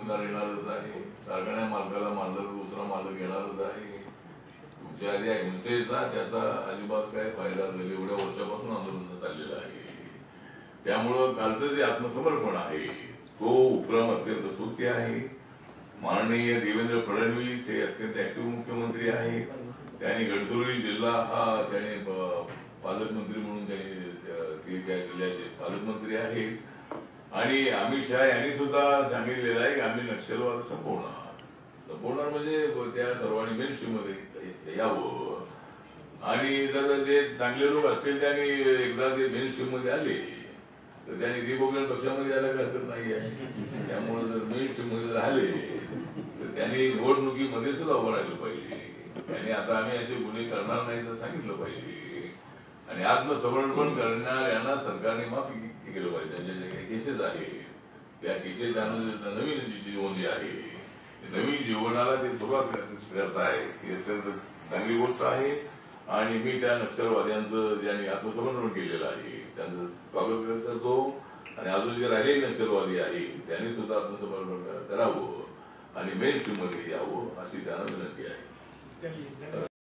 बातमीदार येणारच आहे, कारखान्या मालकाला मालक दुसरा मालक येणारच आहे. तुमच्या आधी हिंसेचा त्याचा अजिबात काय फायदा झाला, एवढ्या वर्षापासून आंदोलन चाललेलं आहे. त्यामुळं कालचं जे आत्मसमर्पण आहे तो उपक्रम अत्यंत स्तुत्य आहे. माननीय देवेंद्र फडणवीस हे अत्यंत ऍक्टिव्ह मुख्यमंत्री आहेत. त्यांनी गडचिरोली जिल्हा हा त्याने पालकमंत्री म्हणून त्यांनी त्या जिल्ह्याचे पालकमंत्री आहेत. आणि अमित शहा यांनी सुद्धा सांगितलेलं आहे की आम्ही नक्षलवाद संपवणार म्हणजे त्या सर्वांनी मेनस्ट्रीममध्ये यावं. आणि जर जे चांगले लोक असतील त्यांनी एकदा ते मेनस्ट्रीममध्ये आले तर त्यांनी रिपब्लिकन पक्षामध्ये यायला हरकत नाही आहे. त्यामुळे जर मेनस्ट्रीममध्ये आले तर त्यांनी निवडणुकीमध्ये सुद्धा उभं राहिलं पाहिजे. त्यांनी आता आम्ही असे गुन्हे करणार नाही तर सांगितलं पाहिजे. आणि आत्मसमर्पण करणाऱ्यांना सरकारने माफी केलं पाहिजे. त्यांच्या ज्या काही केसेस आहेत त्या केसेस त्यांना नवीन जीवन जे आहे नवीन जीवनाला ते सुरुवात करत आहे ही अत्यंत चांगली गोष्ट आहे. आणि मी त्या नक्षलवाद्यांचं ज्यांनी आत्मसमर्पण केलेलं आहे त्यांचं स्वागत करतो. आणि अजून जे राहिलेले नक्षलवादी आहेत त्यांनी सुद्धा आत्मसमर्पण करावं आणि मेन स्ट्रीममध्ये यावं अशी त्यांना विनंती आहे.